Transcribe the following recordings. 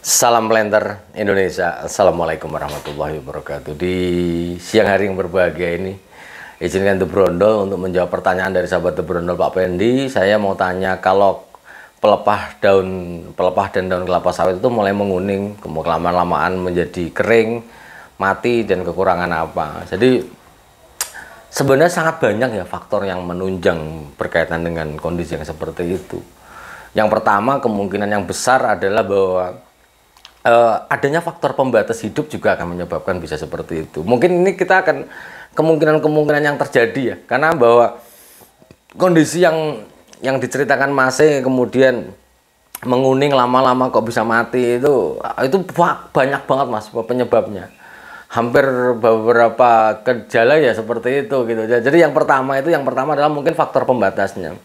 Salam Planter Indonesia. Assalamualaikum warahmatullahi wabarakatuh. Di siang hari yang berbahagia ini, izinkan The Brondol untuk menjawab pertanyaan dari sahabat The Brondol, Pak Pendi. Saya mau tanya, kalau pelepah dan daun kelapa sawit itu mulai menguning, kemudian lama-lamaan menjadi kering, mati, dan kekurangan apa? Jadi sebenarnya sangat banyak ya faktor yang menunjang berkaitan dengan kondisi yang seperti itu. Yang pertama, kemungkinan yang besar adalah bahwa adanya faktor pembatas hidup juga akan menyebabkan bisa seperti itu. Mungkin ini kita akan kemungkinan yang terjadi ya, karena bahwa kondisi yang diceritakan Mas kemudian menguning lama-lama kok bisa mati, itu banyak banget Mas penyebabnya. Hampir beberapa gejala ya seperti itu gitu. Jadi yang pertama adalah mungkin faktor pembatasnya.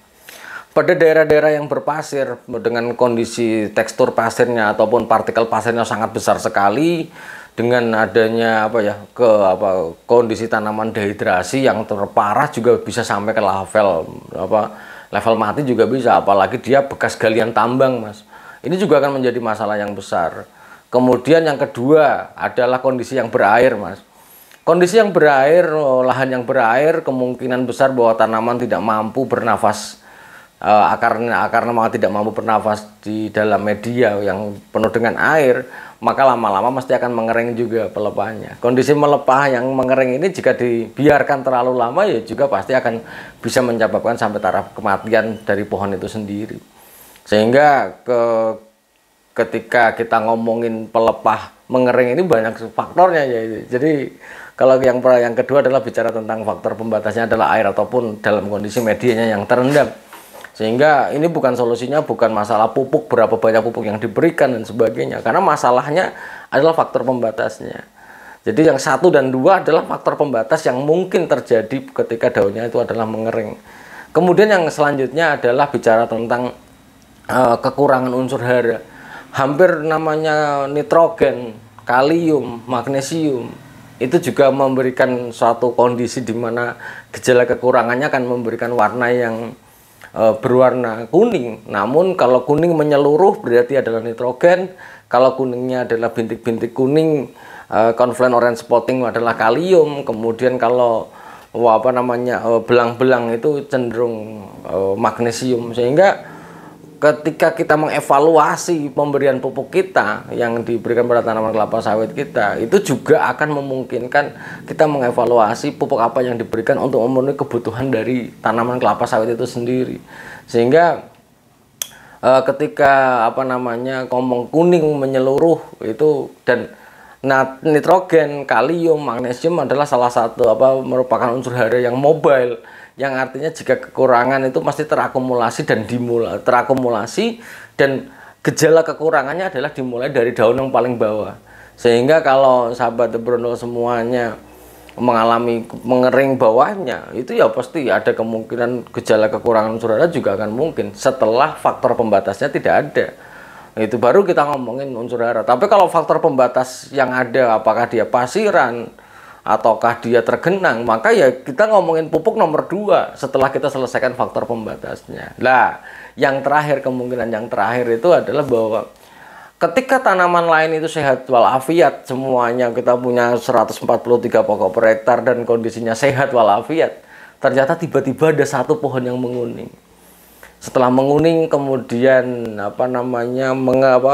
Pada daerah-daerah yang berpasir dengan kondisi tekstur pasirnya ataupun partikel pasirnya sangat besar sekali, dengan adanya kondisi tanaman dehidrasi yang terparah juga bisa sampai ke level mati juga bisa, apalagi dia bekas galian tambang Mas. Ini juga akan menjadi masalah yang besar. Kemudian yang kedua adalah kondisi yang berair Mas. Kondisi yang berair, lahan yang berair, kemungkinan besar bahwa tanaman tidak mampu bernafas. Akarnya memang tidak mampu bernafas di dalam media yang penuh dengan air, maka lama-lama mesti akan mengering juga pelepahnya. Kondisi melepah yang mengering ini jika dibiarkan terlalu lama ya juga pasti akan bisa menyebabkan sampai taraf kematian dari pohon itu sendiri. Sehingga ketika kita ngomongin pelepah mengering ini banyak faktornya ya. Jadi kalau yang kedua adalah bicara tentang faktor pembatasnya adalah air ataupun dalam kondisi medianya yang terendam. Sehingga ini bukan solusinya, bukan masalah pupuk, berapa banyak pupuk yang diberikan dan sebagainya. Karena masalahnya adalah faktor pembatasnya. Jadi yang 1 dan 2 adalah faktor pembatas yang mungkin terjadi ketika daunnya itu adalah mengering. Kemudian yang selanjutnya adalah bicara tentang kekurangan unsur hara. Hampir namanya nitrogen, kalium, magnesium, itu juga memberikan suatu kondisi di mana gejala kekurangannya akan memberikan warna yang berwarna kuning. Namun kalau kuning menyeluruh berarti adalah nitrogen, kalau kuningnya adalah bintik-bintik kuning, confluent orange spotting adalah kalium, kemudian kalau belang-belang itu cenderung magnesium. Sehingga ketika kita mengevaluasi pemberian pupuk kita yang diberikan pada tanaman kelapa sawit kita, itu juga akan memungkinkan kita mengevaluasi pupuk apa yang diberikan untuk memenuhi kebutuhan dari tanaman kelapa sawit itu sendiri. Sehingga ketika ngomong kuning menyeluruh itu, dan nitrogen, kalium, magnesium adalah salah satu merupakan unsur hara yang mobile, yang artinya jika kekurangan itu pasti terakumulasi dan gejala kekurangannya adalah dimulai dari daun yang paling bawah. Sehingga kalau sahabat The Brondol semuanya mengalami mengering bawahnya, itu ya pasti ada kemungkinan gejala kekurangan unsur hara juga akan mungkin setelah faktor pembatasnya tidak ada. Itu baru kita ngomongin unsur hara. Tapi kalau faktor pembatas yang ada, apakah dia pasiran ataukah dia tergenang, maka ya kita ngomongin pupuk nomor 2 setelah kita selesaikan faktor pembatasnya. Nah, kemungkinan yang terakhir itu adalah bahwa ketika tanaman lain itu sehat walafiat, semuanya kita punya 143 pokok per hektar dan kondisinya sehat walafiat, ternyata tiba-tiba ada satu pohon yang menguning. Setelah menguning kemudian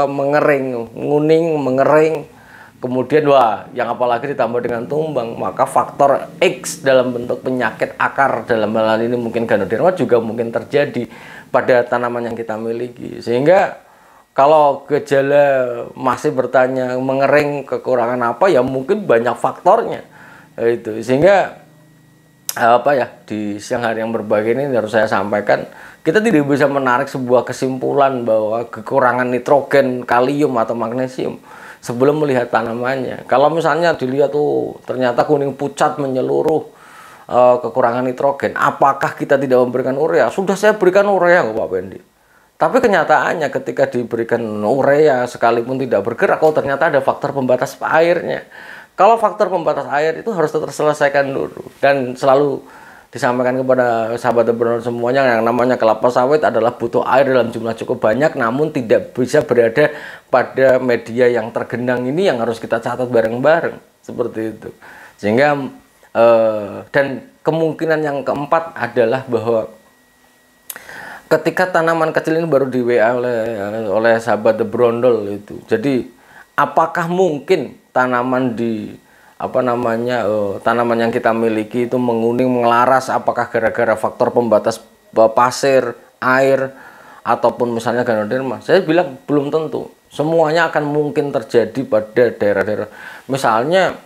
mengering, nguning, mengering, kemudian yang apalagi ditambah dengan tumbang, maka faktor X dalam bentuk penyakit akar, dalam hal ini mungkin ganoderma, juga mungkin terjadi pada tanaman yang kita miliki. Sehingga kalau gejala masih bertanya mengering kekurangan apa, ya mungkin banyak faktornya itu. Sehingga di siang hari yang berbahagia ini harus saya sampaikan, kita tidak bisa menarik sebuah kesimpulan bahwa kekurangan nitrogen, kalium atau magnesium sebelum melihat tanamannya. Kalau misalnya dilihat ternyata kuning pucat menyeluruh, kekurangan nitrogen, apakah kita tidak memberikan urea? Sudah saya berikan urea kok Pak Pendi. Tapi kenyataannya ketika diberikan urea sekalipun tidak bergerak, ternyata ada faktor pembatas airnya. Kalau faktor pembatas air itu harus terselesaikan dulu, dan selalu disampaikan kepada sahabat entrepreneur semuanya, yang namanya kelapa sawit adalah butuh air dalam jumlah cukup banyak, namun tidak bisa berada pada media yang tergenang ini yang harus kita catat bareng-bareng seperti itu. Sehingga dan kemungkinan yang keempat adalah bahwa ketika tanaman kecil ini baru di WA oleh sahabat The Brondol itu. Jadi apakah mungkin tanaman di tanaman yang kita miliki itu menguning, melaras, apakah gara-gara faktor pembatas pasir, air, ataupun misalnya Ganoderma? Saya bilang belum tentu. Semuanya akan mungkin terjadi pada daerah-daerah. Misalnya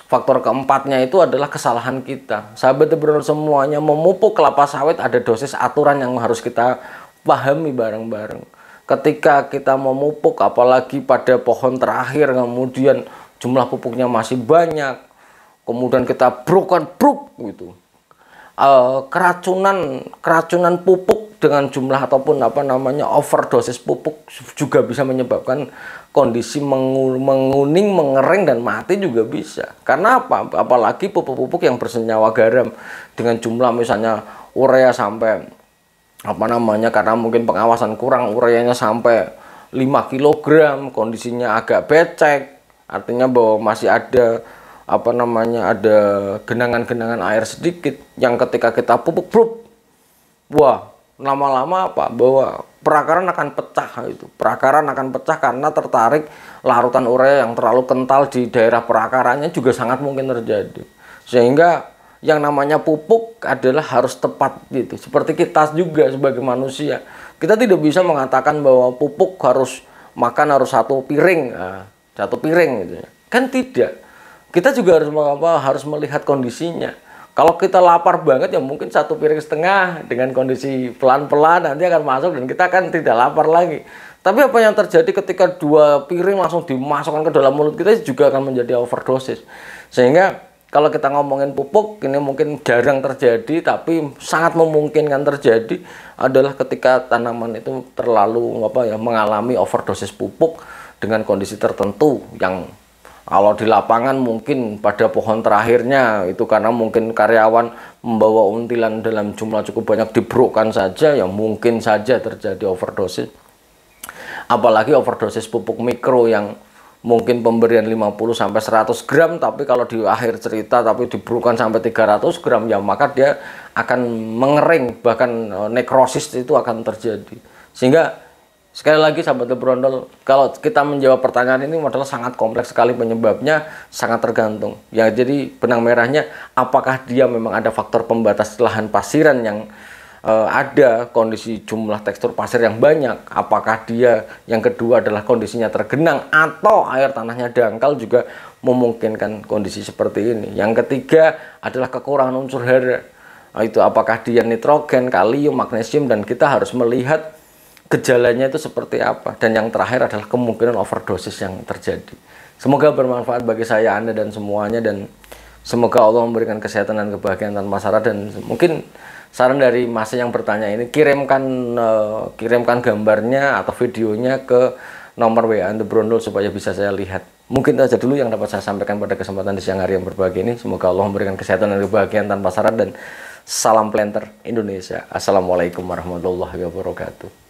faktor keempatnya itu adalah kesalahan kita. Sahabat entrepreneur semuanya, memupuk kelapa sawit ada dosis aturan yang harus kita pahami bareng-bareng. Ketika kita memupuk, apalagi pada pohon terakhir, kemudian jumlah pupuknya masih banyak, kemudian kita bruk gitu. Keracunan pupuk dengan jumlah ataupun overdosis pupuk juga bisa menyebabkan kondisi menguning, mengering, dan mati juga bisa. Karena apa? Apalagi pupuk-pupuk yang bersenyawa garam dengan jumlah misalnya urea sampai karena mungkin pengawasan kurang, ureanya sampai 5 kg, kondisinya agak becek, artinya bahwa masih ada ada genangan-genangan air sedikit yang ketika kita pupuk wah, lama-lama bahwa perakaran akan pecah itu. Perakaran akan pecah karena tertarik larutan urea yang terlalu kental di daerah perakarannya juga sangat mungkin terjadi. Sehingga yang namanya pupuk adalah harus tepat gitu. Seperti kita juga sebagai manusia, kita tidak bisa mengatakan bahwa pupuk harus satu piring, gitu ya. Kan tidak. Kita juga harus melihat kondisinya. Kalau kita lapar banget ya mungkin 1,5 piring dengan kondisi pelan-pelan nanti akan masuk dan kita akan tidak lapar lagi. Tapi apa yang terjadi ketika 2 piring langsung dimasukkan ke dalam mulut kita juga akan menjadi overdosis. Sehingga kalau kita ngomongin pupuk, ini mungkin jarang terjadi, tapi sangat memungkinkan terjadi adalah ketika tanaman itu terlalu mengalami overdosis pupuk dengan kondisi tertentu yang kalau di lapangan mungkin pada pohon terakhirnya itu karena mungkin karyawan membawa untilan dalam jumlah cukup banyak dibrukkan saja, ya mungkin saja terjadi overdosis. Apalagi overdosis pupuk mikro yang mungkin pemberian 50-100 gram, tapi kalau di akhir cerita tapi dibrukkan sampai 300 gram, ya maka dia akan mengering, bahkan nekrosis itu akan terjadi. Sehingga sekali lagi sahabat The Brondol, kalau kita menjawab pertanyaan ini adalah sangat kompleks sekali penyebabnya, sangat tergantung. Ya, jadi benang merahnya apakah dia memang ada faktor pembatas lahan pasiran yang ada kondisi jumlah tekstur pasir yang banyak, apakah dia yang kedua adalah kondisinya tergenang atau air tanahnya dangkal juga memungkinkan kondisi seperti ini. Yang ketiga adalah kekurangan unsur hara. Itu apakah dia nitrogen, kalium, magnesium, dan kita harus melihat gejalanya itu seperti apa. Dan yang terakhir adalah kemungkinan overdosis yang terjadi. Semoga bermanfaat bagi saya, Anda, dan semuanya, dan semoga Allah memberikan kesehatan dan kebahagiaan tanpa syarat. Dan mungkin saran dari Mas yang bertanya ini, kirimkan gambarnya atau videonya ke nomor WA The Brondol supaya bisa saya lihat. Mungkin itu saja dulu yang dapat saya sampaikan pada kesempatan di siang hari yang berbahagia ini. Semoga Allah memberikan kesehatan dan kebahagiaan tanpa syarat, dan salam planter Indonesia. Assalamualaikum warahmatullahi wabarakatuh.